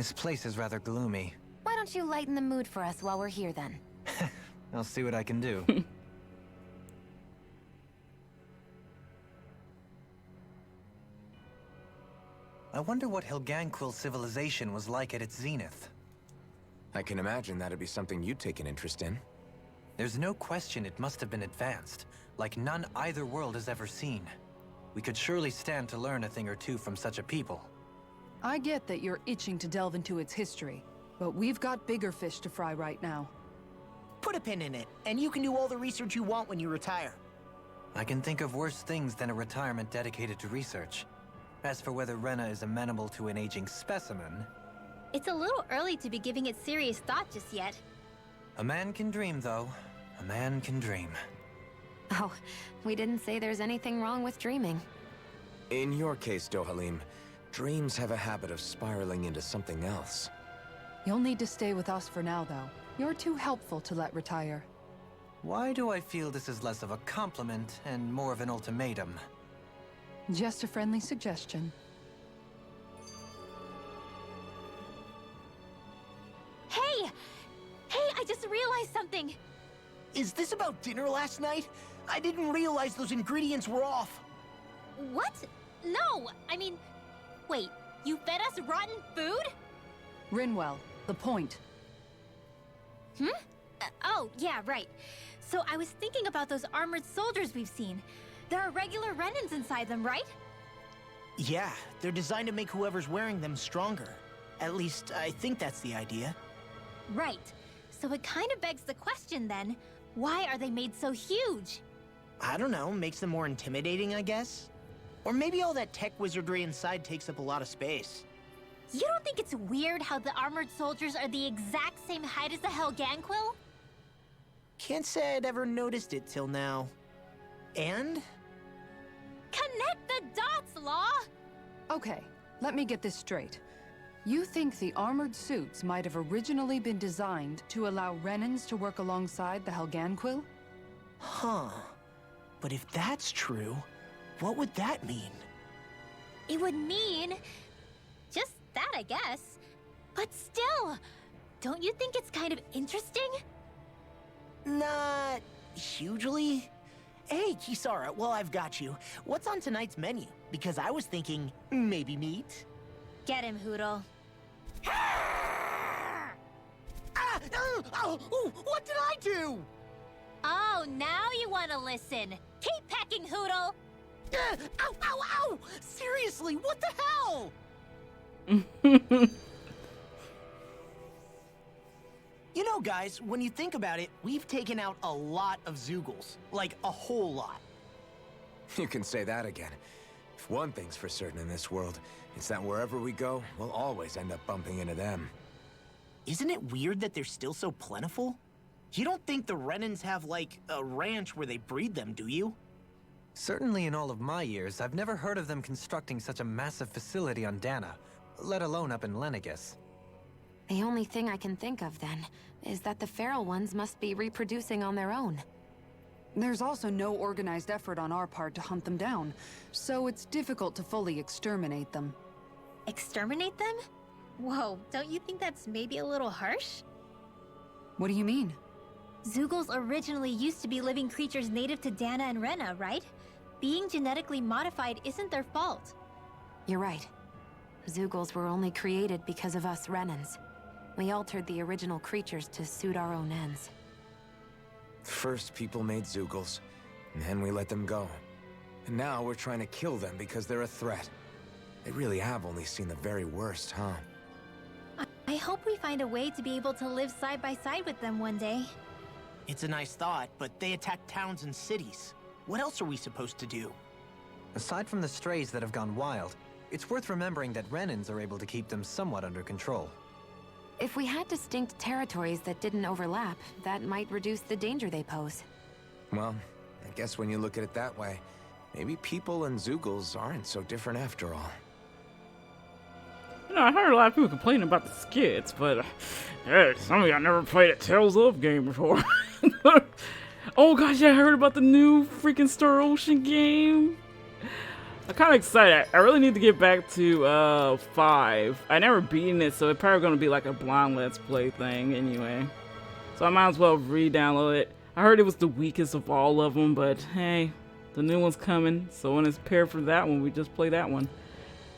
This place is rather gloomy. Why don't you lighten the mood for us while we're here then? I'll see what I can do. I wonder what Helganquil civilization was like at its zenith. I can imagine that'd be something you'd take an interest in. There's no question it must have been advanced, like none either world has ever seen. We could surely stand to learn a thing or two from such a people. I get that you're itching to delve into its history, but we've got bigger fish to fry right now. Put a pin in it, and you can do all the research you want when you retire. I can think of worse things than a retirement dedicated to research. As for whether Rena is amenable to an aging specimen... It's a little early to be giving it serious thought just yet. A man can dream, though. A man can dream. Oh, we didn't say there's anything wrong with dreaming. In your case, Dohalim, dreams have a habit of spiraling into something else. You'll need to stay with us for now, though. You're too helpful to let retire. Why do I feel this is less of a compliment and more of an ultimatum? Just a friendly suggestion. Hey! Hey, I just realized something! Is this about dinner last night? I didn't realize those ingredients were off. What? No! I mean... Wait, you fed us rotten food? Rinwell, the point. Oh, yeah, right. So I was thinking about those armored soldiers we've seen. There are regular Renans inside them, right? Yeah, they're designed to make whoever's wearing them stronger. At least, I think that's the idea. Right. So it kind of begs the question then, why are they made so huge? I don't know, makes them more intimidating, I guess? Or maybe all that tech wizardry inside takes up a lot of space. You don't think it's weird how the armored soldiers are the exact same height as the Helganquil? Can't say I'd ever noticed it till now. And? Connect the dots, Law! Okay, let me get this straight. You think the armored suits might have originally been designed to allow Renans to work alongside the Helganquil? Huh. But if that's true, what would that mean? It would mean... just that, I guess. But still, don't you think it's kind of interesting? Not... hugely? Hey, Kisara, well, I've got you. What's on tonight's menu? Because I was thinking, maybe meat? Get him, Hoodle. What did I do? Oh, now you want to listen. Keep pecking, Hoodle! Ow, ow, ow! Seriously, what the hell? You know, guys, when you think about it, we've taken out a lot of Zeugles. Like, a whole lot. You can say that again. If one thing's for certain in this world, it's that wherever we go, we'll always end up bumping into them. Isn't it weird that they're still so plentiful? You don't think the Renans have, like, a ranch where they breed them, do you? Certainly in all of my years, I've never heard of them constructing such a massive facility on Dahna, let alone up in Lenegis. The only thing I can think of, then, is that the feral ones must be reproducing on their own. There's also no organized effort on our part to hunt them down, so it's difficult to fully exterminate them. Exterminate them? Whoa, don't you think that's maybe a little harsh? What do you mean? Zeugles originally used to be living creatures native to Dahna and Rena, right? Being genetically modified isn't their fault. You're right. Zeugles were only created because of us Renans. We altered the original creatures to suit our own ends. First, people made Zeugles, and then we let them go. And now we're trying to kill them because they're a threat. They really have only seen the very worst, huh? I hope we find a way to be able to live side by side with them one day. It's a nice thought, but they attack towns and cities. What else are we supposed to do? Aside from the strays that have gone wild, it's worth remembering that Renans are able to keep them somewhat under control. If we had distinct territories that didn't overlap, that might reduce the danger they pose. Well, I guess when you look at it that way, maybe people and Zeugles aren't so different after all. You know, I heard a lot of people complaining about the skits, but hey, some of y'all never played a Tales of game before. Oh gosh, I heard about the new freaking Star Ocean game. I'm kind of excited. I really need to get back to 5. I never beaten it, so it's probably going to be like a blind let's play thing anyway. So I might as well re-download it. I heard it was the weakest of all of them, but hey, the new one's coming. So when it's paired for that one, we just play that one.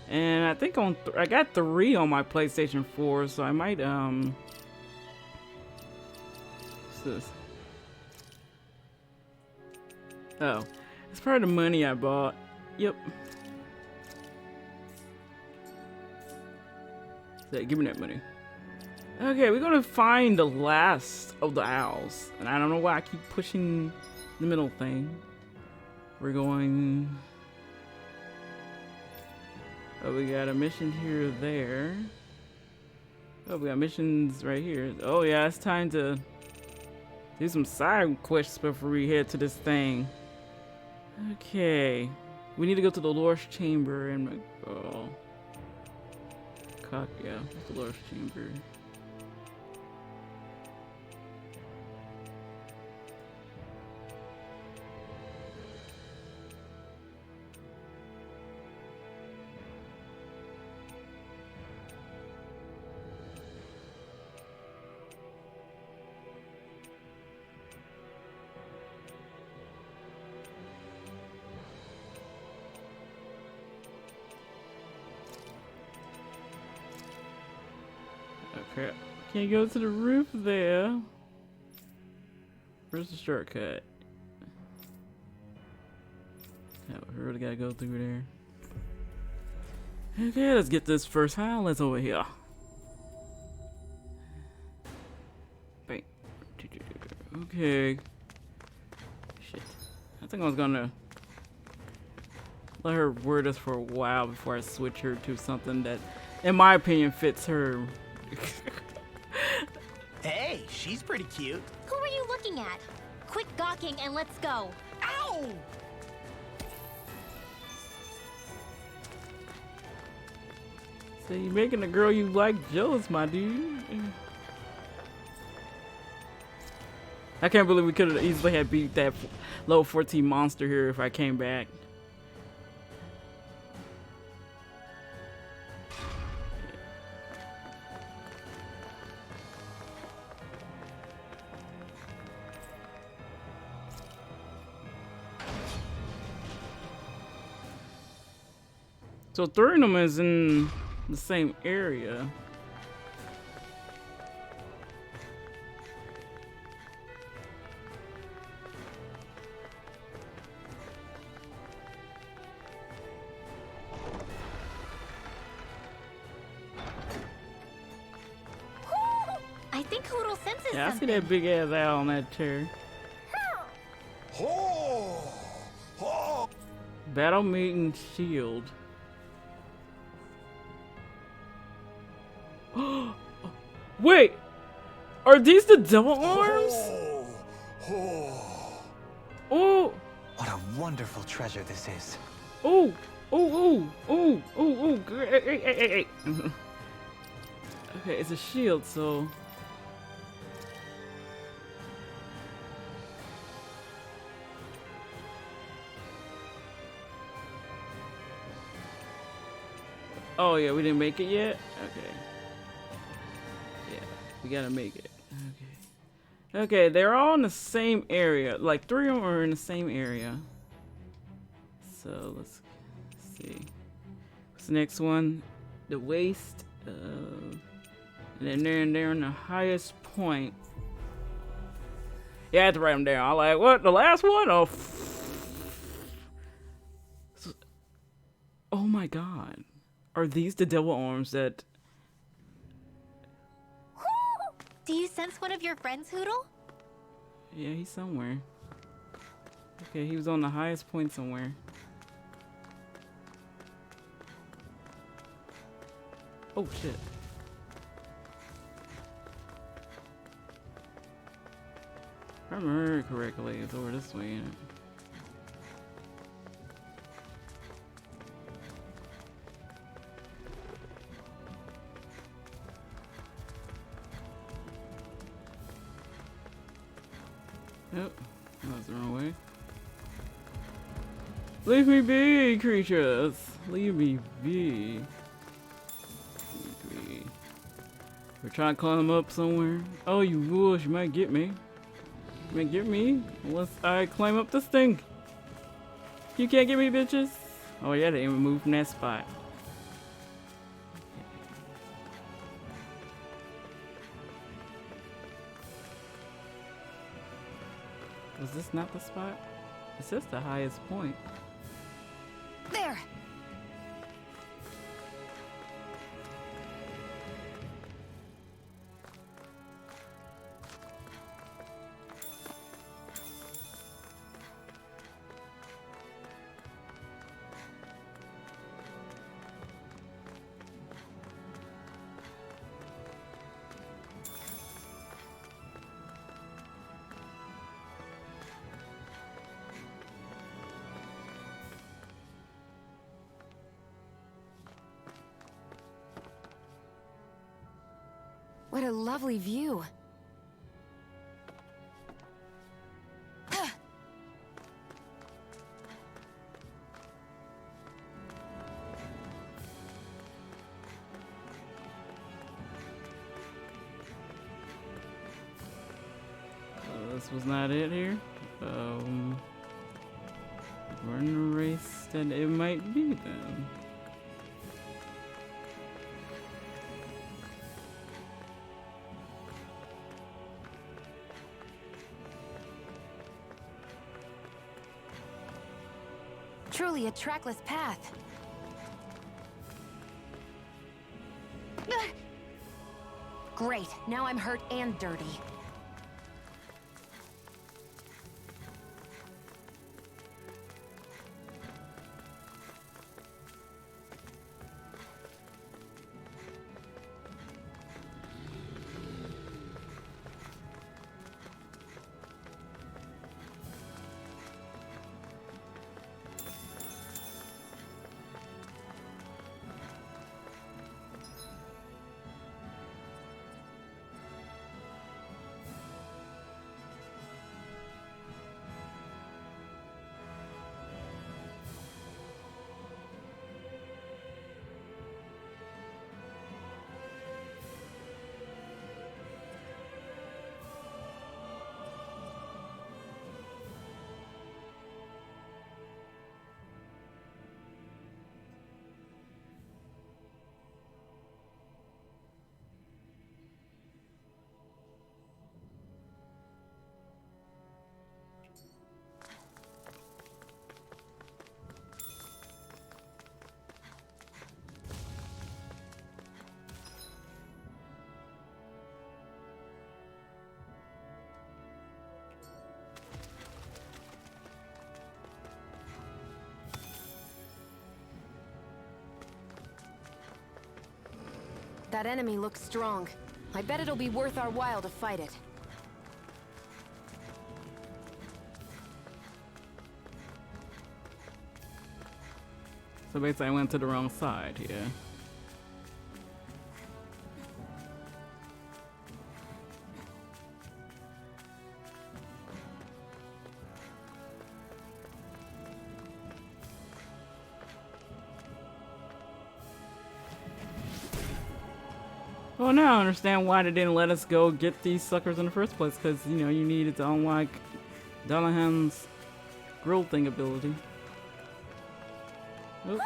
And I think I got 3 on my PlayStation 4, so I might what's this? Oh, it's part of the money I bought. Yep. So, give me that money. Okay, we're gonna find the last of the owls. And I don't know why I keep pushing the middle thing. We're going... Oh, we got a mission here or there. Oh, we got missions right here. Oh yeah, it's time to do some side quests before we head to this thing. Okay. We need to go to the Lord's Chamber and oh. Yeah, the Lord's Chamber. Crap. Can't go to the roof there. Where's the shortcut? Yeah, we really gotta go through there. Okay, let's get this first highlights over here. Bang. Okay. Shit. I think I was gonna let her wear this for a while before I switch her to something that, in my opinion, fits her. Hey, she's pretty cute. Who are you looking at? Quit gawking and let's go. Ow! So you're making the girl you like jealous, my dude. I can't believe we could have easily had beat that level 14 monster here if I came back. So three of them is in the same area. I think Hoodle senses Yeah, I see something. that big ass owl on that chair. Battle meeting shield. Wait, are these the devil arms? Oh, What a wonderful treasure this is. oh, oh, oh, oh, oh, oh, hey. Okay, it's a shield, so. Oh yeah, we didn't make it yet? Okay. Yeah, we gotta make it. Okay. Okay, they're all in the same area. Like 3 of them are in the same area. So let's see. What's the next one? The waist. And then they're in the highest point. Yeah, I had to write them down. I'm like, what? The last one? Oh. Oh my god. Are these the devil arms that... Do you sense one of your friends, Hoodle? Yeah, he's somewhere. Okay, he was on the highest point somewhere. Oh shit. If I remember correctly, it's over this way, ain't it? Yep, that was the wrong way. Leave me be, creatures. Leave me be. Leave me. We're trying to climb up somewhere. Oh, you ghouls, you might get me. You might get me unless I climb up this thing. You can't get me, bitches. Oh yeah, they didn't even move from that spot. Was this not the spot? It says the highest point. There! What a lovely view. This was not it here. We're in a race that it might be then. Truly a trackless path. Great, now I'm hurt and dirty. That enemy looks strong. I bet it'll be worth our while to fight it. So basically I went to the wrong side here. Well, now I understand why they didn't let us go get these suckers in the first place, because, you know, you needed to unlock Dohalim's grill thing ability. Oop.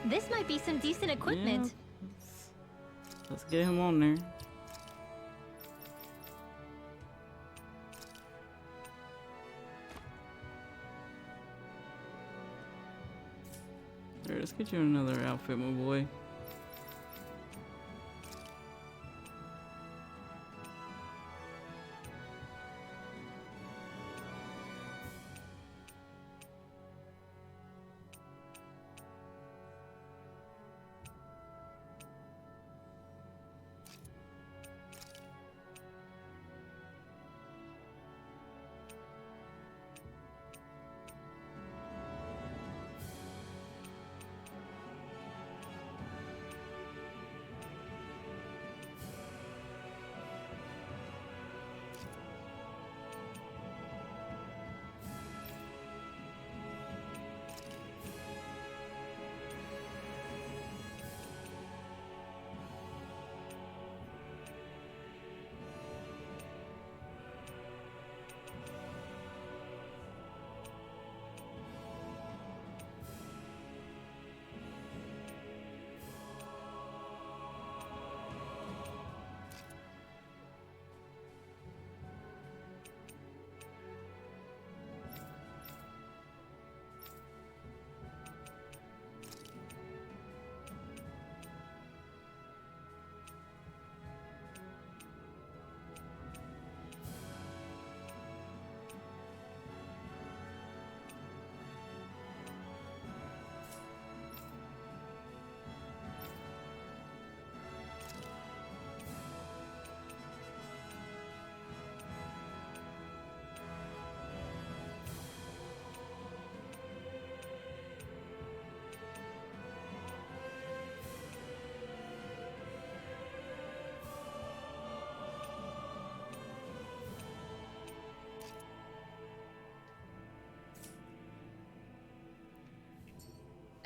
This might be some decent equipment. Yeah, let's get him on there. There, let's get you another outfit, my boy.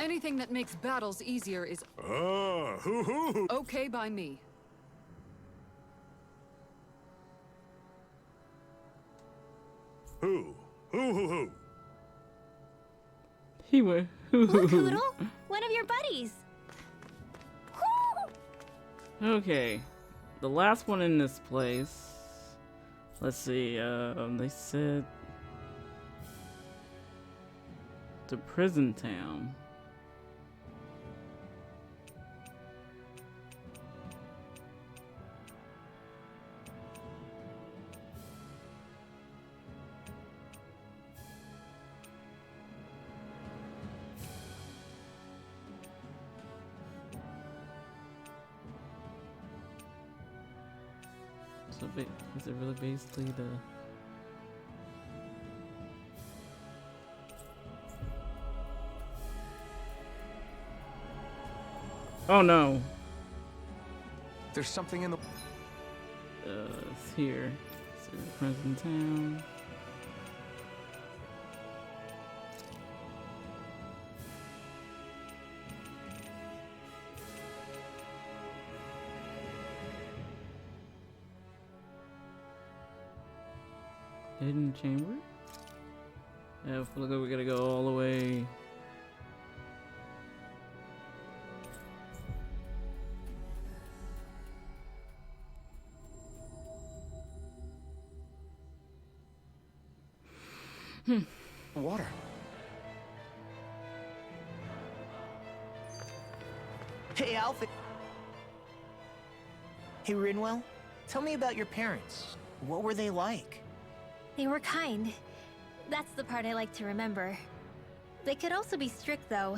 Anything that makes battles easier is okay by me. Who? He went. Look, Hoodle! One of your buddies! Okay. The last one in this place. Let's see, they said to prison town. So is it really basically the... Oh no. There's something in the... It's here. So prison town. Hidden chamber? Yeah, look like we gotta go all the way. Water. Hey, Alphen. Hey, Rinwell. Tell me about your parents. What were they like? They were kind. That's the part I like to remember. They could also be strict, though,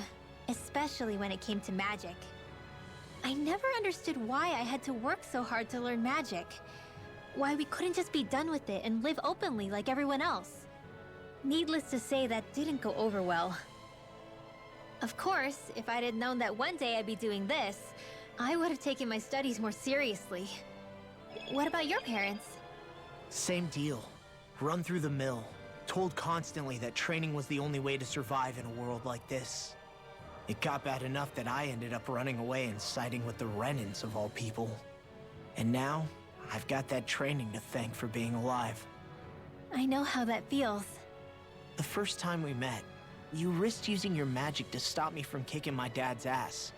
especially when it came to magic. I never understood why I had to work so hard to learn magic. Why we couldn't just be done with it and live openly like everyone else. Needless to say, that didn't go over well. Of course, if I'd had known that one day I'd be doing this, I would have taken my studies more seriously. What about your parents? Same deal. Run through the mill. Told constantly that training was the only way to survive in a world like this. It got bad enough that I ended up running away and siding with the Renans of all people. And now, I've got that training to thank for being alive. I know how that feels. The first time we met, you risked using your magic to stop me from kicking my dad's ass.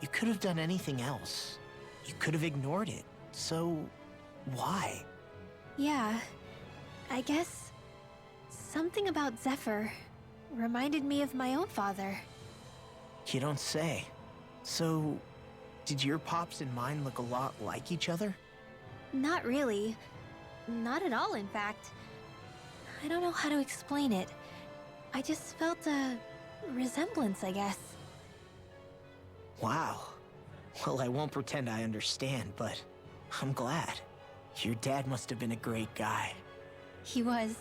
You could have done anything else. You could have ignored it. So, why? Yeah, I guess something about Zephyr reminded me of my own father. You don't say. So, did your pops and mine look a lot like each other? Not really. Not at all, in fact. I don't know how to explain it. I just felt a resemblance, I guess. Wow. Well, I won't pretend I understand, but I'm glad. Your dad must have been a great guy. He was.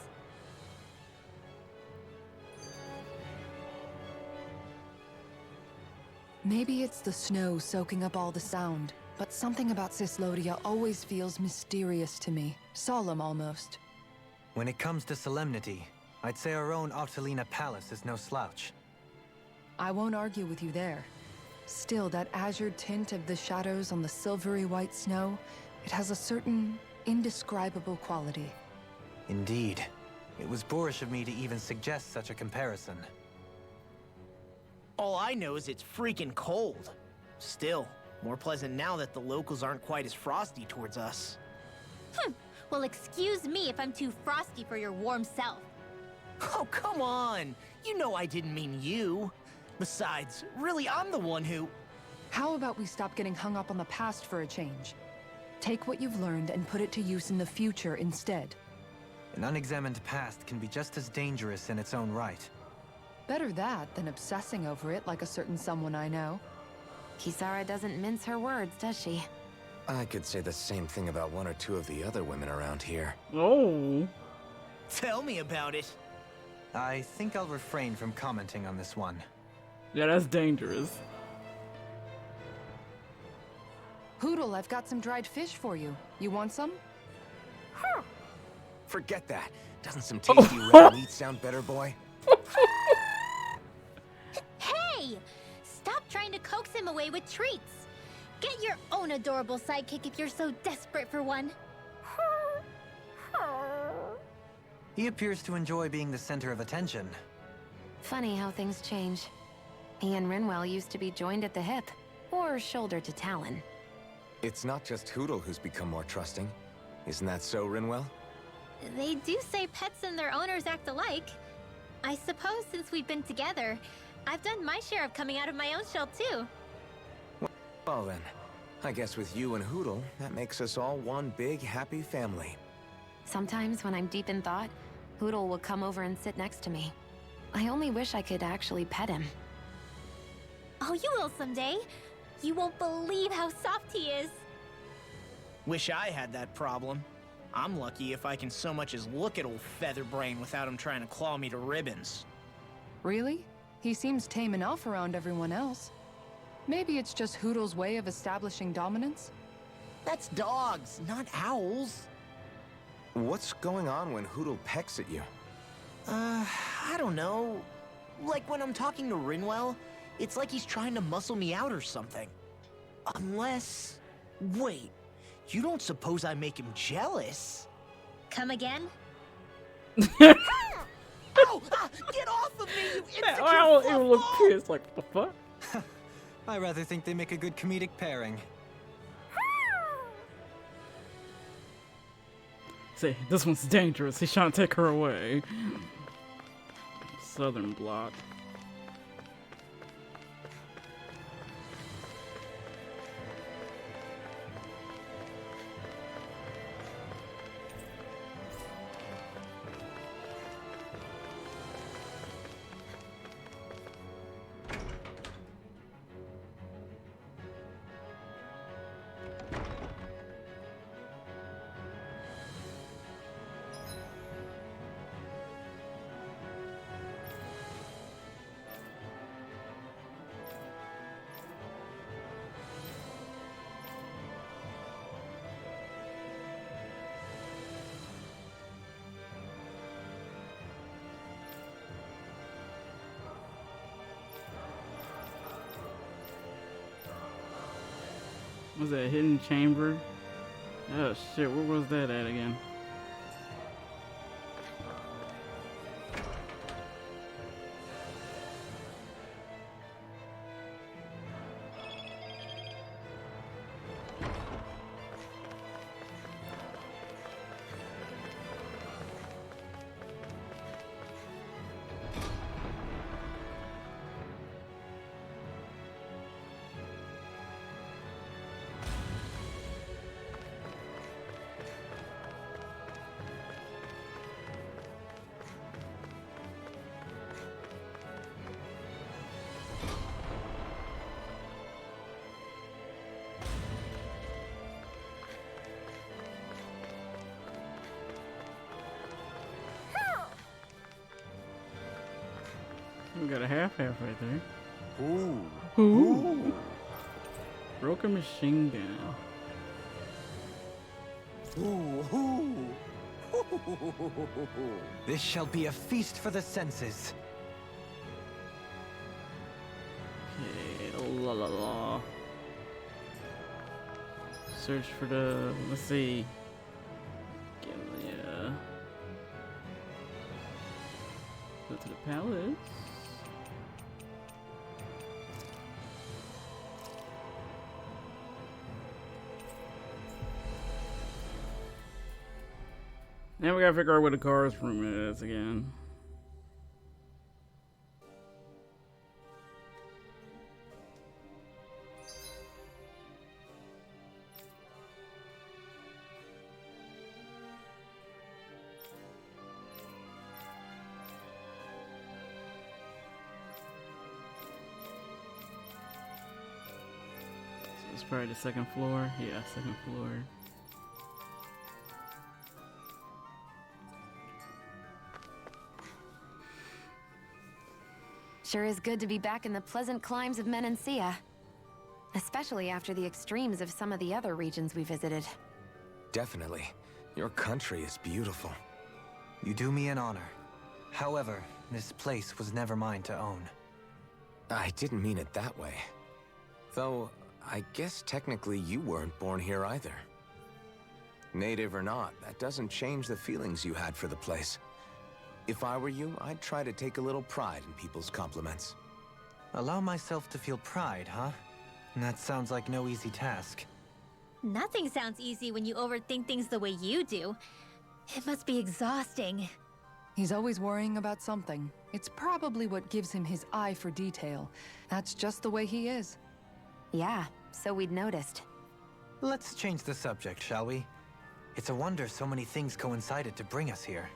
Maybe it's the snow soaking up all the sound, but something about Cislodia always feels mysterious to me. Solemn, almost. When it comes to solemnity, I'd say our own Octalina Palace is no slouch. I won't argue with you there. Still, that azure tint of the shadows on the silvery white snow, it has a certain indescribable quality. Indeed. It was boorish of me to even suggest such a comparison. All I know is it's freaking cold. Still, more pleasant now that the locals aren't quite as frosty towards us. Well, excuse me if I'm too frosty for your warm self. Oh, come on! You know I didn't mean you. Besides, really, I'm the one who... How about we stop getting hung up on the past for a change? Take what you've learned and put it to use in the future instead. An unexamined past can be just as dangerous in its own right. Better that than obsessing over it like a certain someone I know. Kisara doesn't mince her words, does she? I could say the same thing about one or two of the other women around here. Oh. Tell me about it. I think I'll refrain from commenting on this one. Yeah, that's dangerous. Hoodle, I've got some dried fish for you. You want some? Forget that. Doesn't some tasty red meat sound better, boy? Hey! him away with treats. Get your own adorable sidekick if you're so desperate for one. He appears to enjoy being the center of attention. Funny how things change. He and Rinwell used to be joined at the hip, or shoulder to talon. It's not just Hootle who's become more trusting. Isn't that so, Rinwell? They do say pets and their owners act alike. I suppose since we've been together, I've done my share of coming out of my own shell too. Well then, I guess with you and Hootle, that makes us all one big happy family. Sometimes when I'm deep in thought, Hootle will come over and sit next to me. I only wish I could actually pet him. Oh, you will someday. You won't believe how soft he is. Wish I had that problem. I'm lucky if I can so much as look at old Featherbrain without him trying to claw me to ribbons. Really? He seems tame enough around everyone else. Maybe it's just Hootle's way of establishing dominance? That's dogs, not owls. What's going on when Hootle pecks at you? I don't know. Like when I'm talking to Rinwell, it's like he's trying to muscle me out or something. Unless... Wait, you don't suppose I make him jealous? Come again? Ow! Get off of me, you insecure Owl, it will look fluffball! pissed, like, what the fuck? I rather think they make a good comedic pairing. Say, this one's dangerous. He's trying to take her away. Southern block. Was that a hidden chamber? Oh shit, where was that at again? We got a half right there. Ooh. Ooh. Broken machine gun. Ooh. Ooh. This shall be a feast for the senses. Okay, la la la. Search for the, let's see. Yeah. Go to the palace. Now we gotta figure out where the car's room is again. So it's probably the second floor. Yeah, second floor. Sure is good to be back in the pleasant climes of Menancia. Especially after the extremes of some of the other regions we visited. Definitely. Your country is beautiful. You do me an honor. However, this place was never mine to own. I didn't mean it that way. Though, I guess technically you weren't born here either. Native or not, that doesn't change the feelings you had for the place. If I were you, I'd try to take a little pride in people's compliments. Allow myself to feel pride, huh? That sounds like no easy task. Nothing sounds easy when you overthink things the way you do. It must be exhausting. He's always worrying about something. It's probably what gives him his eye for detail. That's just the way he is. Yeah, so we'd noticed. Let's change the subject, shall we? It's a wonder so many things coincided to bring us here.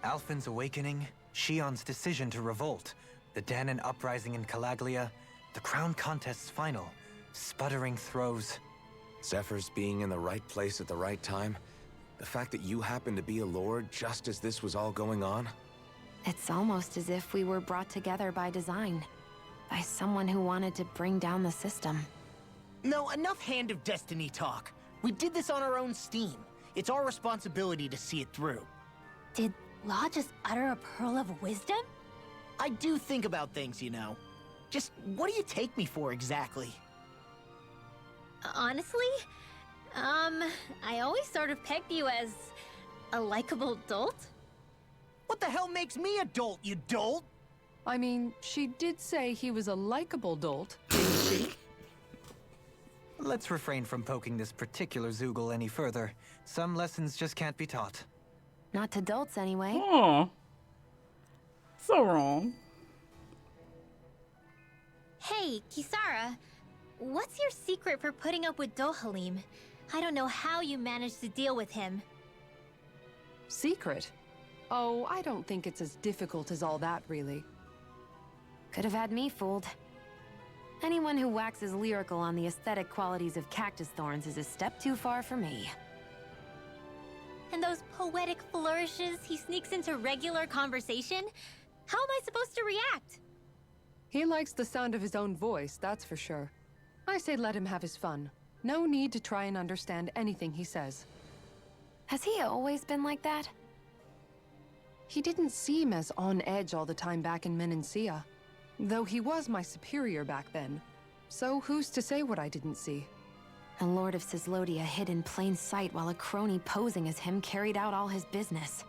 Alphen's awakening, Shionne's decision to revolt, the Dahna uprising in Calaglia, the crown contest's final, sputtering throws. Zephyr's being in the right place at the right time. The fact that you happened to be a lord just as this was all going on. It's almost as if we were brought together by design. By someone who wanted to bring down the system. No, enough Hand of Destiny talk. We did this on our own steam. It's our responsibility to see it through. Did Law just utter a pearl of wisdom? I do think about things, you know. Just what do you take me for exactly? Honestly, I always sort of pegged you as a likable dolt. What the hell makes me a dolt, you dolt? I mean, she did say he was a likable dolt, didn't she? Let's refrain from poking this particular Zoogle any further. Some lessons just can't be taught. Not to dolts, anyway. Oh, so wrong. Hey, Kisara, what's your secret for putting up with Dohalim? I don't know how you managed to deal with him. Secret? Oh, I don't think it's as difficult as all that, really. Could have had me fooled. Anyone who waxes lyrical on the aesthetic qualities of cactus thorns is a step too far for me. And those poetic flourishes he sneaks into regular conversation? How am I supposed to react? He likes the sound of his own voice, that's for sure. I say let him have his fun. No need to try and understand anything he says. Has he always been like that? He didn't seem as on edge all the time back in Menancia. Though he was my superior back then. So who's to say what I didn't see? A lord of Cislodia hid in plain sight while a crony posing as him carried out all his business.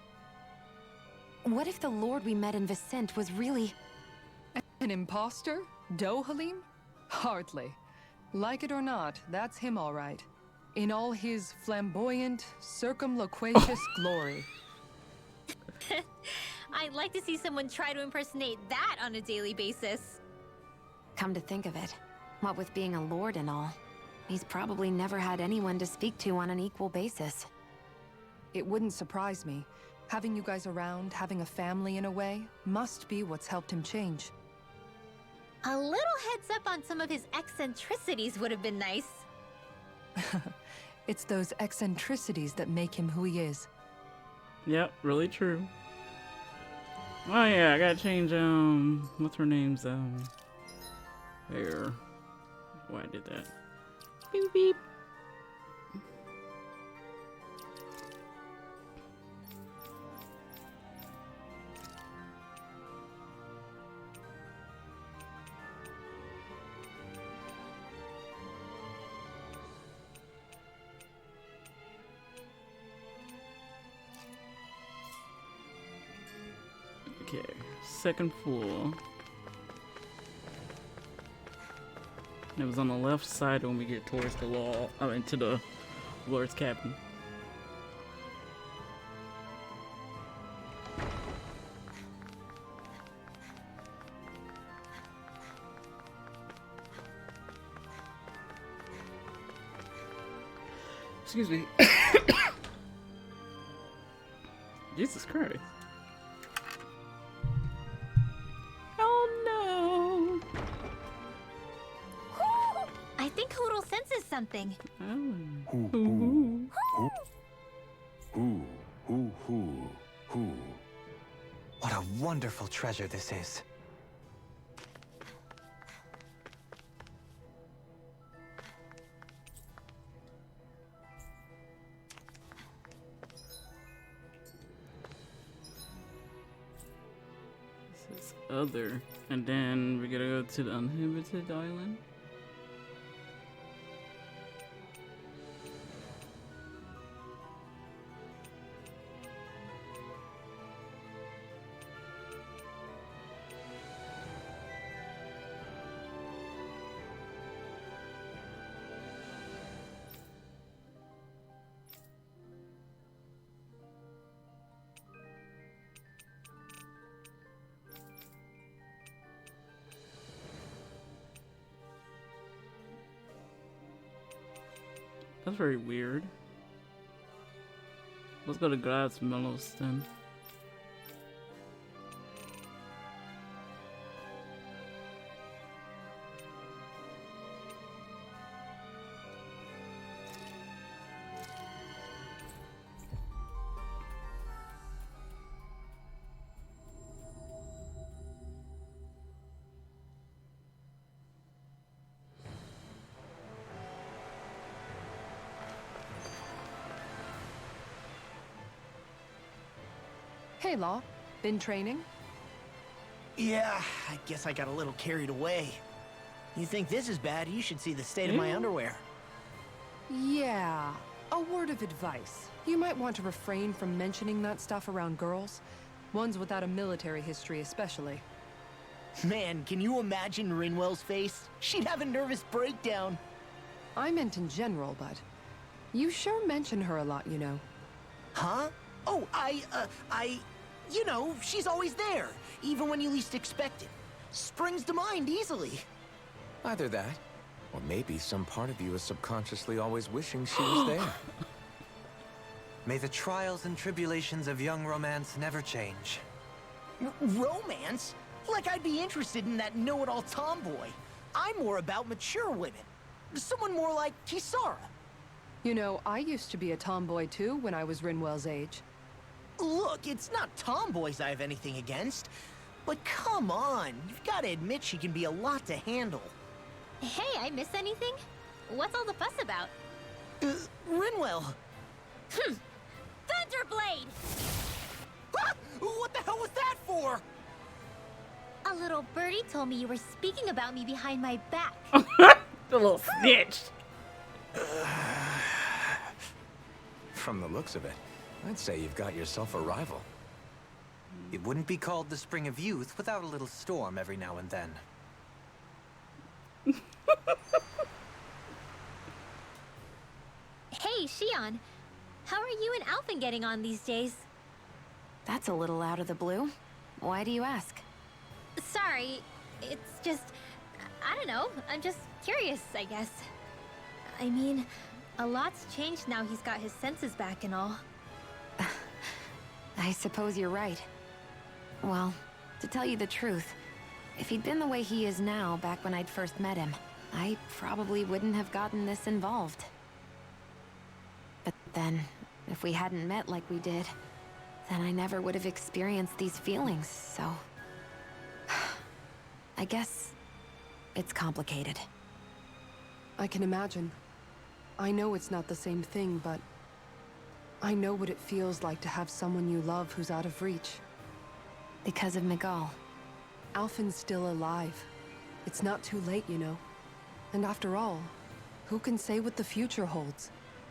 What if the lord we met in Vicente was really... An imposter? Dohalim? Hardly. Like it or not, that's him all right. In all his flamboyant, circumloquacious glory. I'd like to see someone try to impersonate that on a daily basis. Come to think of it, what with being a lord and all, he's probably never had anyone to speak to on an equal basis. It wouldn't surprise me. Having you guys around, having a family in a way, must be what's helped him change. A little heads up on some of his eccentricities would have been nice. It's those eccentricities that make him who he is. Yep, really true. Oh yeah, I gotta change, what's her name's, hair. Why I did that. Beep beep. Okay, second floor. It was on the left side when we get towards the wall, into the Lord's cabin. Excuse me. Jesus Christ. Oh no. I think Hoodle senses something. What a wonderful treasure this is. This is other. And then we gotta go to the uninhabited island. 'Cause I don't know. Who? Who? Who? Who? What a wonderful treasure this is. This is other. And then we gotta go to the uninhabited island. 'Cause I don't know. Who? Who? Who? Who? What a wonderful treasure this is. This is other. And then we gotta go to the uninhabited island. That's very weird. Let's go to God's Mellows then. Hey, Law. Been training? Yeah, I guess I got a little carried away. You think this is bad, you should see the state of my underwear. Yeah. A word of advice. You might want to refrain from mentioning that stuff around girls. Ones without a military history especially. Man, can you imagine Rinwell's face? She'd have a nervous breakdown. I meant in general, but you sure mention her a lot, you know. Huh? Oh, you know, she's always there, even when you least expect it. Springs to mind easily. Either that, or maybe some part of you is subconsciously always wishing she was there. May the trials and tribulations of young romance never change. Romance? Like I'd be interested in that know-it-all tomboy. I'm more about mature women. Someone more like Kisara. You know, I used to be a tomboy too when I was Rinwell's age. Look, it's not tomboys I have anything against. But come on, you've got to admit she can be a lot to handle. Hey, I miss anything? What's all the fuss about? Rinwell. Thunderblade! Ah! What the hell was that for? A little birdie told me you were speaking about me behind my back. The little snitch. From the looks of it, I'd say you've got yourself a rival. It wouldn't be called the Spring of Youth without a little storm every now and then. Hey, Shionne. How are you and Alphen getting on these days? That's a little out of the blue. Why do you ask? Sorry, it's just... I don't know, I'm just curious, I guess. I mean, a lot's changed now he's got his senses back and all. I suppose you're right. Well, to tell you the truth, if he'd been the way he is now back when I'd first met him, I probably wouldn't have gotten this involved. But then, if we hadn't met like we did, then I never would have experienced these feelings, so... I guess it's complicated. I can imagine. I know it's not the same thing, but I know what it feels like to have someone you love who's out of reach. Because of Miguel. Alphen's still alive. It's not too late, you know. And after all, who can say what the future holds?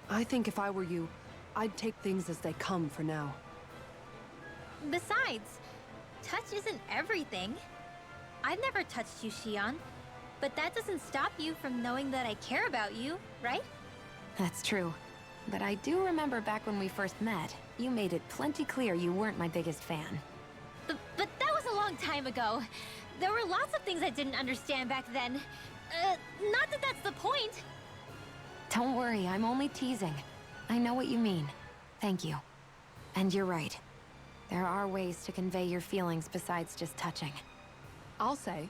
I think if I were you, I'd take things as they come for now. Besides, touch isn't everything. I've never touched you, Shionne. But that doesn't stop you from knowing that I care about you, right? That's true. But I do remember back when we first met, you made it plenty clear you weren't my biggest fan. But that was a long time ago. There were lots of things I didn't understand back then. Not that that's the point. Don't worry, I'm only teasing. I know what you mean. Thank you. And you're right. There are ways to convey your feelings besides just touching. I'll say,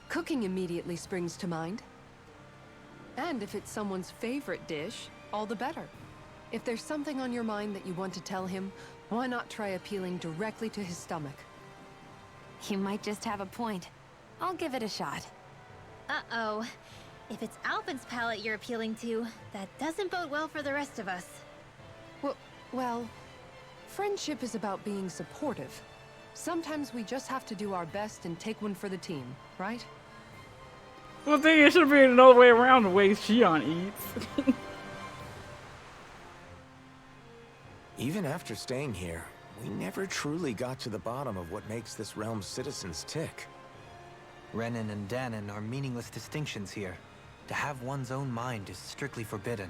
cooking immediately springs to mind. And if it's someone's favorite dish, all the better. If there's something on your mind that you want to tell him, why not try appealing directly to his stomach? You might just have a point. I'll give it a shot. Uh-oh. If it's Alphen's palate you're appealing to, that doesn't bode well for the rest of us. Well, friendship is about being supportive. Sometimes we just have to do our best and take one for the team, right? Well, I think it should be another way around the way Shionne eats. Even after staying here, we never truly got to the bottom of what makes this realm's citizens tick. Renan and Dahna are meaningless distinctions here. To have one's own mind is strictly forbidden.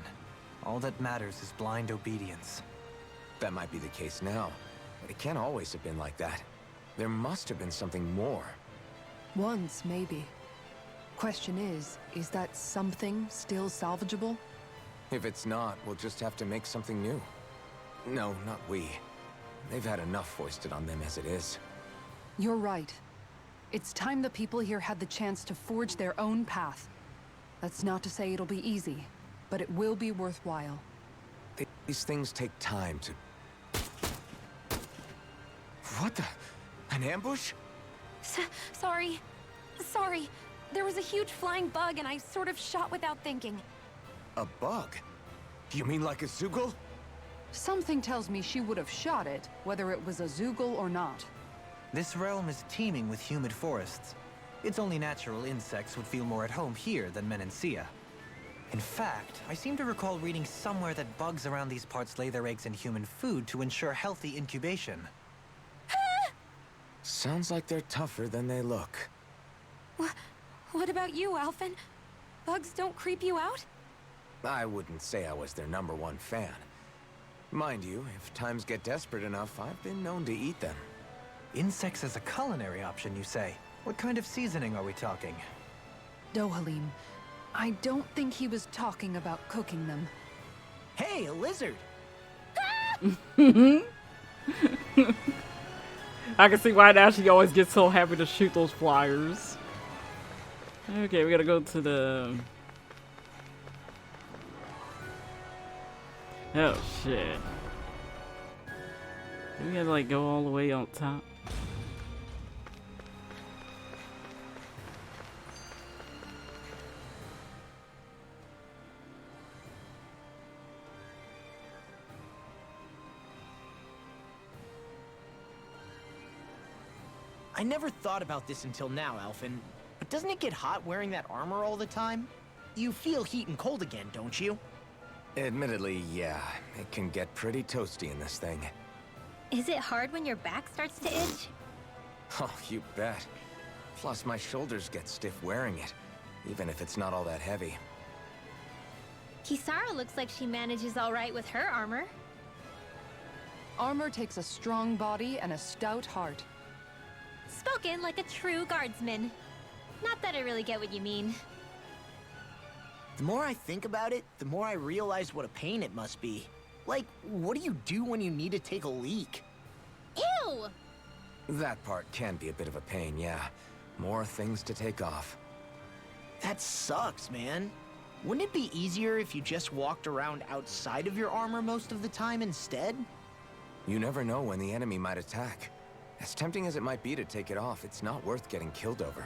All that matters is blind obedience. That might be the case now, but it can't always have been like that. There must have been something more. Once, maybe. Question is that something still salvageable? If it's not, we'll just have to make something new. No, not we. They've had enough foisted on them as it is. You're right. It's time the people here had the chance to forge their own path. That's not to say it'll be easy, but it will be worthwhile. These things take time to... What the... An ambush? Sorry. Sorry. There was a huge flying bug and I sort of shot without thinking. A bug? You mean like a Zoogle? Something tells me she would have shot it, whether it was a Zoogle or not. This realm is teeming with humid forests. It's only natural insects would feel more at home here than Menancia. In fact, I seem to recall reading somewhere that bugs around these parts lay their eggs in human food to ensure healthy incubation. Sounds like they're tougher than they look. What about you, Alphen? Bugs don't creep you out? I wouldn't say I was their #1 fan. Mind you, if times get desperate enough, I've been known to eat them. Insects as a culinary option, you say? What kind of seasoning are we talking? Dohalim, I don't think he was talking about cooking them. Hey, a lizard! I can see why now she always gets so happy to shoot those flyers. Okay, we gotta go to the... Oh shit. We gotta like go all the way on top. I never thought about this until now, Alphen. But doesn't it get hot wearing that armor all the time? You feel heat and cold again, don't you? Admittedly, yeah. It can get pretty toasty in this thing. Is it hard when your back starts to itch? Oh, you bet. Plus, my shoulders get stiff wearing it, even if it's not all that heavy. Kisara looks like she manages all right with her armor. Armor takes a strong body and a stout heart. Spoken like a true guardsman. Not that I really get what you mean. The more I think about it, the more I realize what a pain it must be. Like, what do you do when you need to take a leak? Ew! That part can be a bit of a pain, yeah. More things to take off. That sucks, man. Wouldn't it be easier if you just walked around outside of your armor most of the time instead? You never know when the enemy might attack. As tempting as it might be to take it off, it's not worth getting killed over.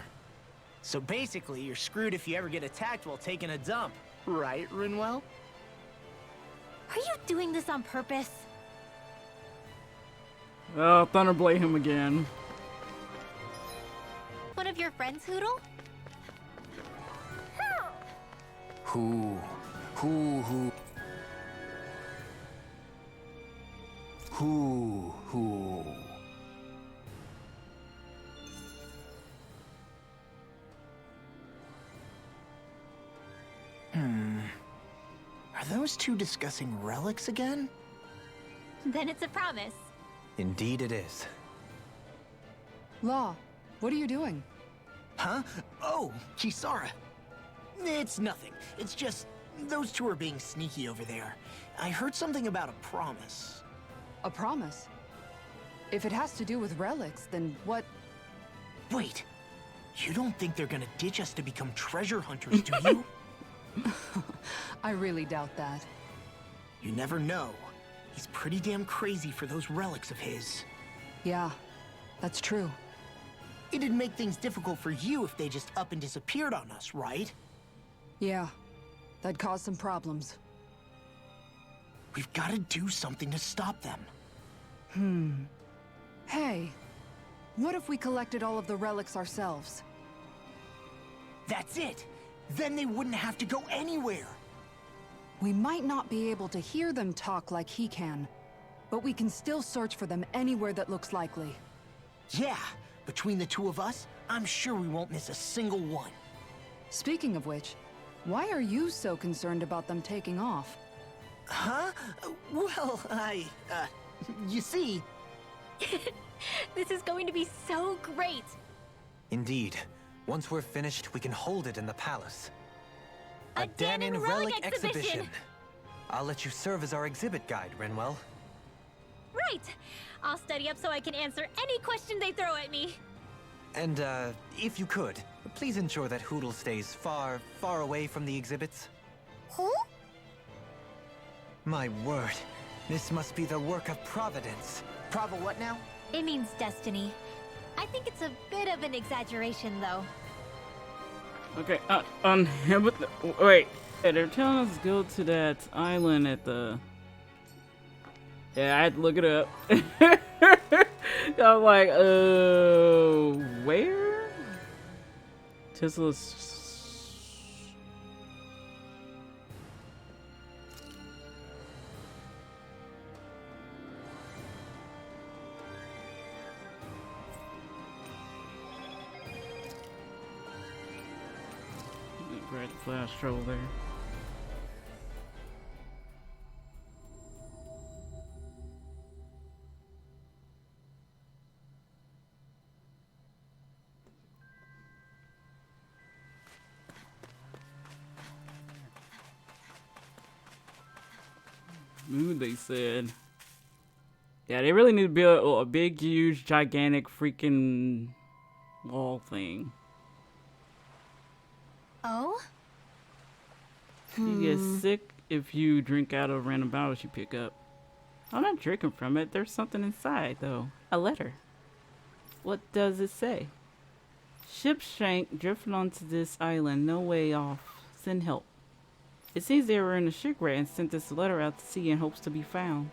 So basically, you're screwed if you ever get attacked while taking a dump. Right, Rinwell? Are you doing this on purpose? Oh, Thunderblade him again. One of your friends, Hoodle? Who? Are those two discussing relics again? Then it's a promise. Indeed it is. Law, what are you doing? Huh? Oh, Kisara. It's nothing. It's just, those two are being sneaky over there. I heard something about a promise. A promise? If it has to do with relics, then what? Wait, you don't think they're gonna ditch us to become treasure hunters, do you? I really doubt that. You never know. He's pretty damn crazy for those relics of his. Yeah, that's true. It'd make things difficult for you if they just up and disappeared on us, right? Yeah, that'd cause some problems. We've got to do something to stop them. Hey, what if we collected all of the relics ourselves? That's it! Then they wouldn't have to go anywhere! We might not be able to hear them talk like he can, but we can still search for them anywhere that looks likely. Yeah, between the two of us, I'm sure we won't miss a single one. Speaking of which, why are you so concerned about them taking off? Huh? Well, you see... This is going to be so great! Indeed. Once we're finished, we can hold it in the palace. A Dahna relic exhibition! I'll let you serve as our exhibit guide, Rinwell. Right! I'll study up so I can answer any question they throw at me. And, if you could, please ensure that Hootle stays far, far away from the exhibits. Who? My word, this must be the work of Providence. Prava what now? It means destiny. I think it's a bit of an exaggeration, though. Okay, wait. Yeah, they're telling us to go to that island at the... Yeah, I had to look it up. I'm like, where? Tesla's... Right, flash trouble there. Ooh, they said. Yeah, they really need to build a big, huge, gigantic freaking wall thing. Oh? You get sick if you drink out of random bottles you pick up. I'm not drinking from it. There's something inside, though. A letter. What does it say? Ship Shank drifted onto this island. No way off. Send help. It seems they were in a shipwreck and sent this letter out to sea in hopes to be found.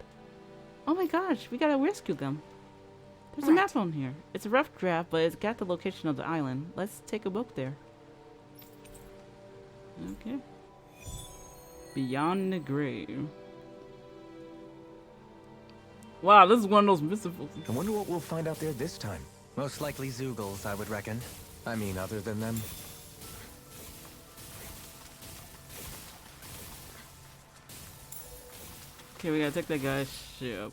Oh my gosh, we gotta rescue them. There's a map on here. It's a rough draft, but it's got the location of the island. Let's take a look there. Okay. Beyond the grave. Wow, this is one of those mystical. I wonder what we'll find out there this time. Most likely Zoogles, I would reckon. I mean, other than them. Okay, we gotta take that guy's ship.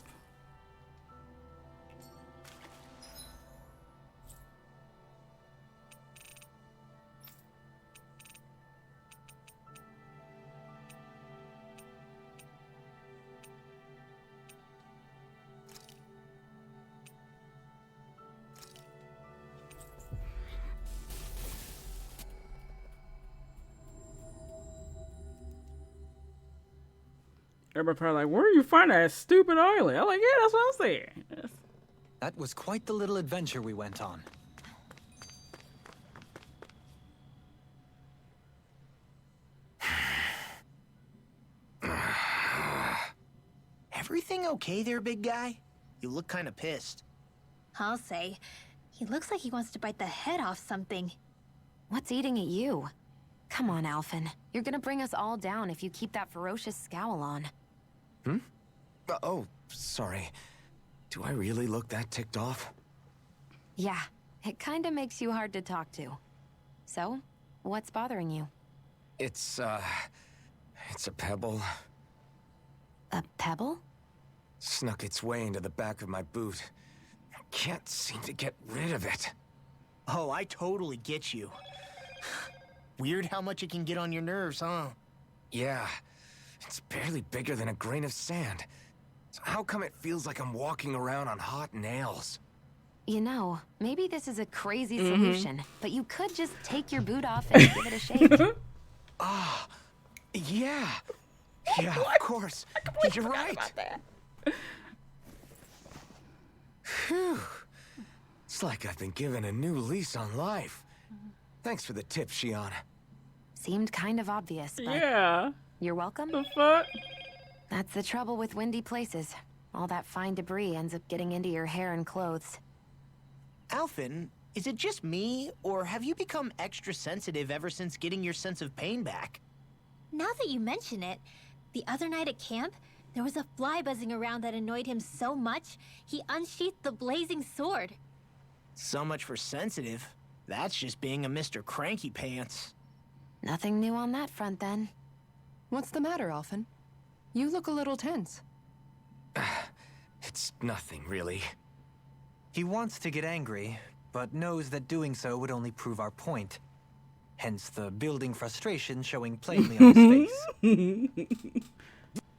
Everybody probably like, where do you find that stupid island? I'm like, yeah, that's what I'm saying. Yes. That was quite the little adventure we went on. Everything okay there, big guy? You look kind of pissed. I'll say. He looks like he wants to bite the head off something. What's eating at you? Come on, Alphen. You're gonna bring us all down if you keep that ferocious scowl on. Hmm? Oh, sorry. Do I really look that ticked off? Yeah, it kinda makes you hard to talk to. So, what's bothering you? It's a pebble. A pebble? Snuck its way into the back of my boot. I can't seem to get rid of it. Oh, I totally get you. Weird how much it can get on your nerves, huh? Yeah. It's barely bigger than a grain of sand. So how come it feels like I'm walking around on hot nails? You know, maybe this is a crazy solution, but you could just take your boot off and give it a shake. Ah, yeah. Yeah, of course. You're right. Phew. It's like I've been given a new lease on life. Thanks for the tip, Shionne. Seemed kind of obvious, but Yeah. you're welcome. The fuck? That's the trouble with windy places. All that fine debris ends up getting into your hair and clothes. Alphen, is it just me, or have you become extra sensitive ever since getting your sense of pain back? Now that you mention it, the other night at camp, there was a fly buzzing around that annoyed him so much, he unsheathed the blazing sword. So much for sensitive. That's just being a Mr. Cranky Pants. Nothing new on that front, then. What's the matter, Alphen? You look a little tense. It's nothing, really. He wants to get angry, but knows that doing so would only prove our point. Hence the building frustration showing plainly on his face.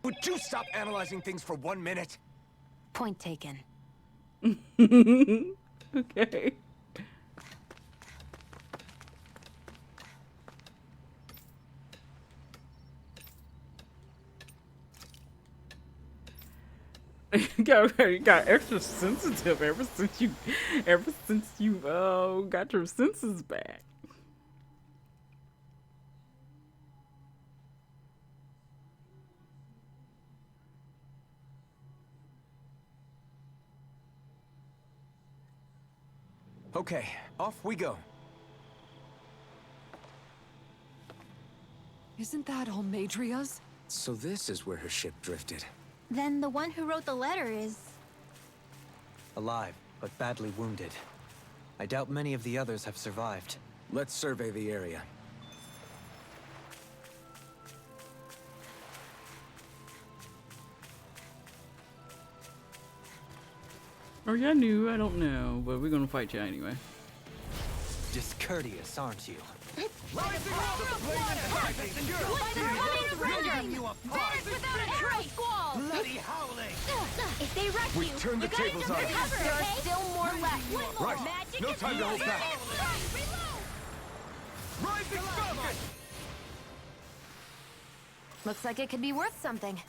Would you stop analyzing things for 1 minute? Point taken. Okay. You got extra sensitive ever since you got your senses back. Okay, off we go. Isn't that Almadria's? So this is where her ship drifted. Then the one who wrote the letter is... Alive, but badly wounded. I doubt many of the others have survived. Let's survey the area. Or y'all knew, I don't know, but we're gonna fight you anyway. Discourteous, aren't you? Rising up the flaming you apart! Without a trace! Bloody howling! If they rush We you, turn the tables on. there are still more left. One more. Right. Magic No is time to hold back. Reload! Rising Falcon! Looks like it could be worth something.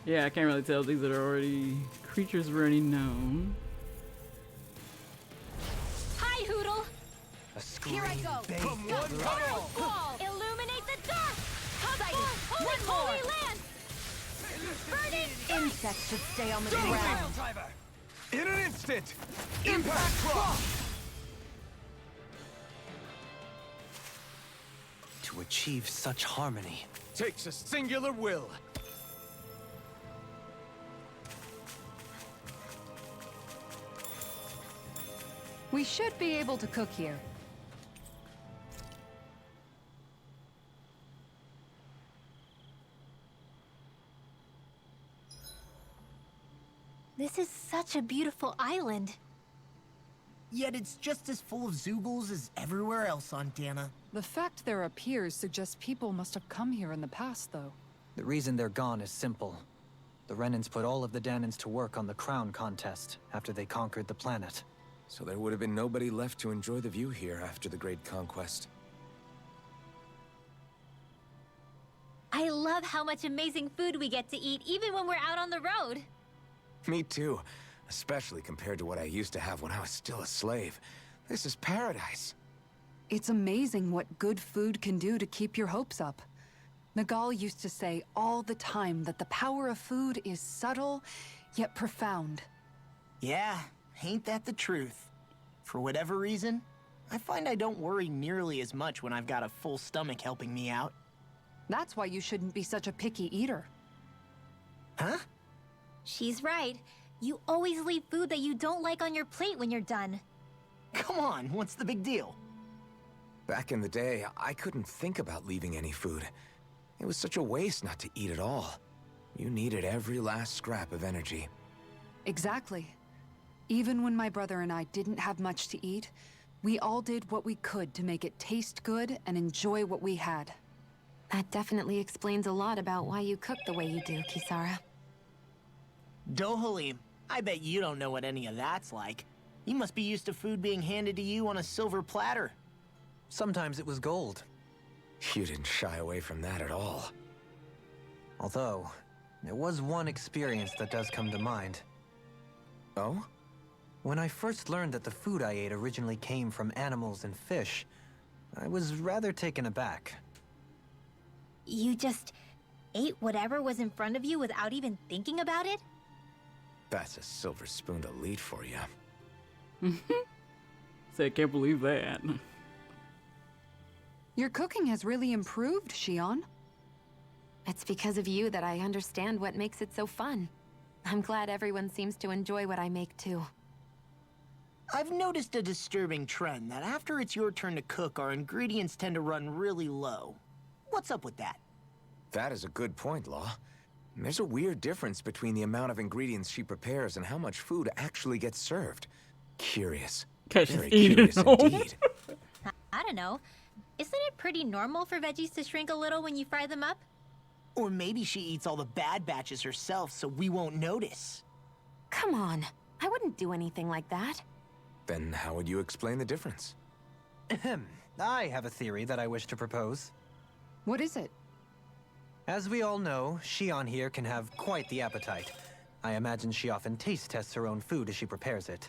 Yeah, I can't really tell. These are already creatures we already known. Hi, Hoodle. A scream. Here I go. From one Fall. Illuminate the dark. Come forth. One holy land. Burning. Insects should stay on the Don't ground. driver! In an instant! Impact Frost! To achieve such harmony. Takes a singular will. We should be able to cook here. This is such a beautiful island. Yet it's just as full of Zoogles as everywhere else on Dahna. The fact there are piers suggests people must have come here in the past, though. The reason they're gone is simple. The Renans put all of the Dahnans to work on the crown contest after they conquered the planet. So there would have been nobody left to enjoy the view here after the Great Conquest. I love how much amazing food we get to eat even when we're out on the road. Me too. Especially compared to what I used to have when I was still a slave. This is paradise. It's amazing what good food can do to keep your hopes up. Nagal used to say all the time that the power of food is subtle, yet profound. Yeah, ain't that the truth? For whatever reason, I find I don't worry nearly as much when I've got a full stomach helping me out. That's why you shouldn't be such a picky eater. Huh? She's right. You always leave food that you don't like on your plate when you're done. Come on, what's the big deal? Back in the day, I couldn't think about leaving any food. It was such a waste not to eat at all. You needed every last scrap of energy. Exactly. Even when my brother and I didn't have much to eat, we all did what we could to make it taste good and enjoy what we had. That definitely explains a lot about why you cook the way you do, Kisara. Dohalim, I bet you don't know what any of that's like. You must be used to food being handed to you on a silver platter. Sometimes it was gold. You didn't shy away from that at all. Although, there was one experience that does come to mind. Oh? When I first learned that the food I ate originally came from animals and fish, I was rather taken aback. You just ate whatever was in front of you without even thinking about it? That's a silver-spooned elite for you. Say, I can't believe that. Your cooking has really improved, Shionne. It's because of you that I understand what makes it so fun. I'm glad everyone seems to enjoy what I make too. I've noticed a disturbing trend that after it's your turn to cook, our ingredients tend to run really low. What's up with that? That is a good point, Law. There's a weird difference between the amount of ingredients she prepares and how much food actually gets served. Curious. 'Cause she's Very eating curious it all. indeed. I don't know. Isn't it pretty normal for veggies to shrink a little when you fry them up? Or maybe she eats all the bad batches herself so we won't notice. Come on. I wouldn't do anything like that. Then how would you explain the difference? Ahem. I have a theory that I wish to propose. What is it? As we all know, Shionne here can have quite the appetite. I imagine she often taste tests her own food as she prepares it.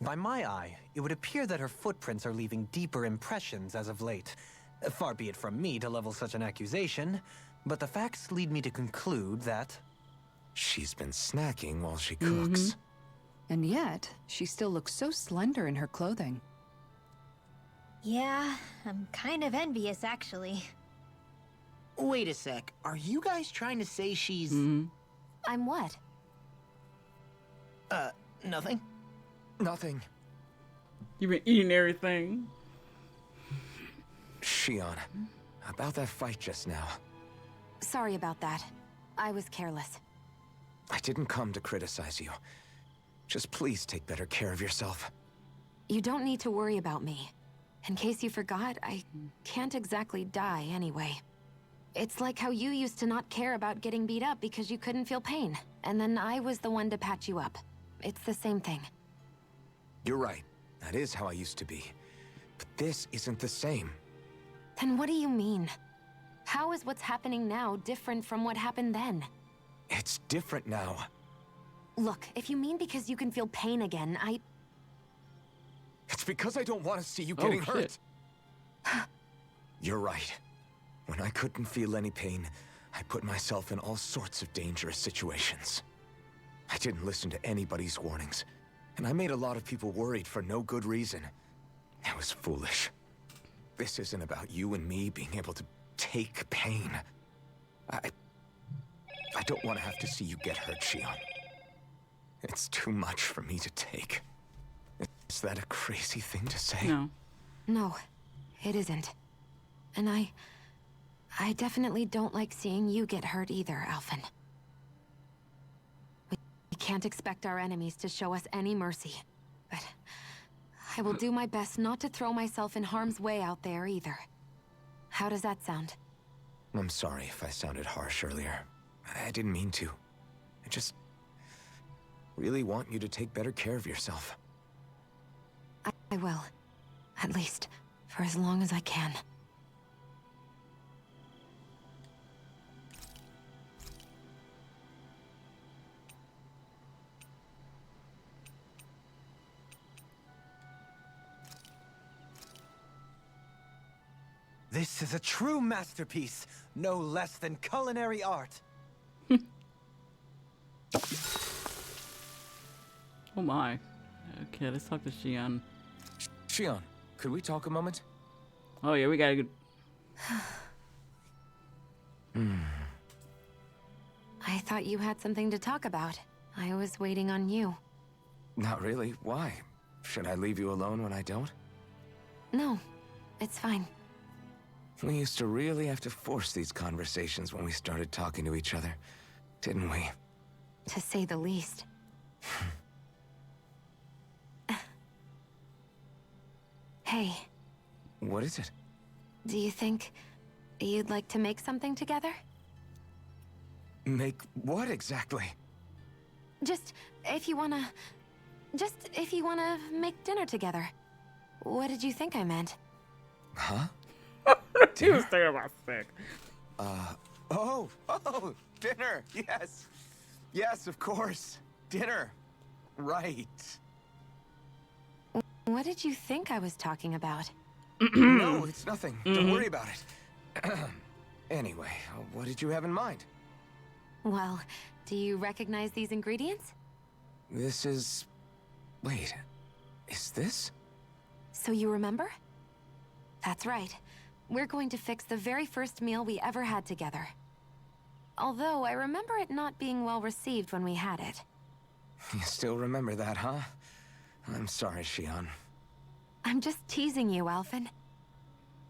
By my eye, it would appear that her footprints are leaving deeper impressions as of late. Far be it from me to level such an accusation, but the facts lead me to conclude that... She's been snacking while she cooks. And yet, she still looks so slender in her clothing. Yeah, I'm kind of envious, actually. Wait a sec, are you guys trying to say she's... I'm what? Nothing? Nothing. You've been eating everything. Shionne, about that fight just now. Sorry about that. I was careless. I didn't come to criticize you. Just please take better care of yourself. You don't need to worry about me. In case you forgot, I can't exactly die anyway. It's like how you used to not care about getting beat up because you couldn't feel pain, and then I was the one to patch you up. It's the same thing. You're right. That is how I used to be. But this isn't the same. Then what do you mean? How is what's happening now different from what happened then? It's different now. Look, if you mean because you can feel pain again, It's because I don't want to see you getting hurt. You're right. When I couldn't feel any pain, I put myself in all sorts of dangerous situations. I didn't listen to anybody's warnings, and I made a lot of people worried for no good reason. It was foolish. This isn't about you and me being able to take pain. I don't want to have to see you get hurt, Shionne. It's too much for me to take. Is that a crazy thing to say? No. No, it isn't. And I definitely don't like seeing you get hurt either, Alphen. We can't expect our enemies to show us any mercy. But I will do my best not to throw myself in harm's way out there either. How does that sound? I'm sorry if I sounded harsh earlier. I didn't mean to. I just really want you to take better care of yourself. I will. At least, for as long as I can. This is a true masterpiece, no less than culinary art. Oh my. Okay, let's talk to Shionne. Shionne, could we talk a moment? Oh yeah, we gotta go. I thought you had something to talk about. I was waiting on you. Not really. Why? Should I leave you alone when I don't? No, it's fine. We used to really have to force these conversations when we started talking to each other, didn't we? To say the least. Hey, What is it? do you think you'd like to make something together? Make what exactly? Just if you wanna make dinner together. What did you think I meant? Huh? He was thinking about sick. Oh, dinner, yes. Yes, of course. Dinner. Right. What did you think I was talking about? No, it's nothing. Don't worry about it. Anyway, what did you have in mind? Well, do you recognize these ingredients? This is... Wait, is this? So you remember? That's right. We're going to fix the very first meal we ever had together. Although I remember it not being well received when we had it. You still remember that, huh? I'm sorry, Shionne. I'm just teasing you, Alphen.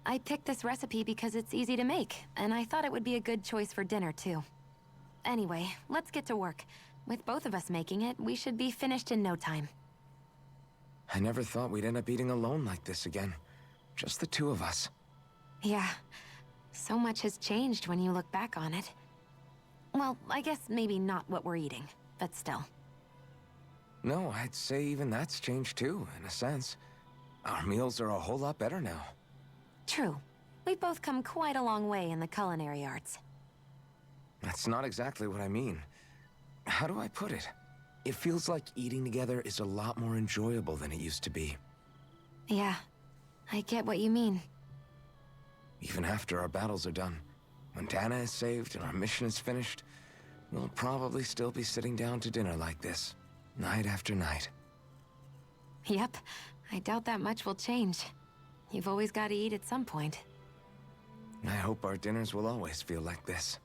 I picked this recipe because it's easy to make, and I thought it would be a good choice for dinner, too. Anyway, let's get to work. With both of us making it, we should be finished in no time. I never thought we'd end up eating alone like this again. Just the two of us. Yeah, so much has changed when you look back on it. Well, I guess maybe not what we're eating, but still. No, I'd say even that's changed too, in a sense. Our meals are a whole lot better now. True. We've both come quite a long way in the culinary arts. That's not exactly what I mean. How do I put it? It feels like eating together is a lot more enjoyable than it used to be. Yeah, I get what you mean. Even after our battles are done, when Dahna is saved and our mission is finished, we'll probably still be sitting down to dinner like this, night after night. Yep, I doubt that much will change. You've always got to eat at some point. I hope our dinners will always feel like this.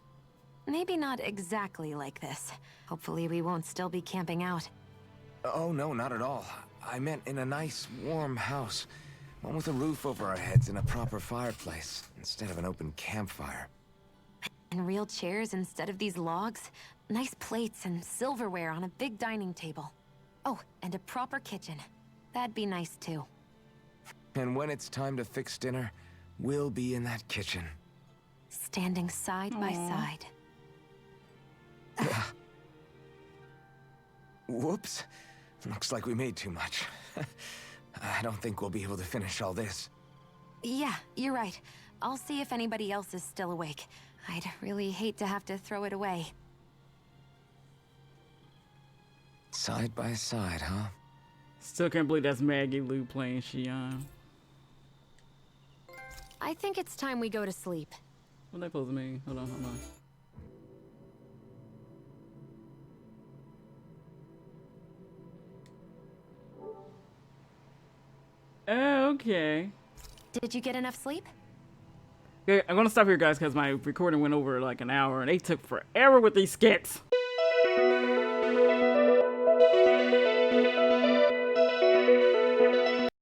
Maybe not exactly like this. Hopefully we won't still be camping out. Oh no, not at all. I meant in a nice, warm house. One with a roof over our heads and a proper fireplace, instead of an open campfire. And real chairs instead of these logs. Nice plates and silverware on a big dining table. Oh, and a proper kitchen. That'd be nice too. And when it's time to fix dinner, we'll be in that kitchen. Standing side by side. Whoops. Looks like we made too much. I don't think we'll be able to finish all this. Yeah, you're right. I'll see if anybody else is still awake. I'd really hate to have to throw it away. Side by side, huh? Still can't believe that's Maggie Lou playing Shionne. I think it's time we go to sleep. What that supposed to mean? Hold on, hold on. Okay. Did you get enough sleep? Okay, I'm gonna stop here, guys, because my recording went over like an hour, and they took forever with these skits.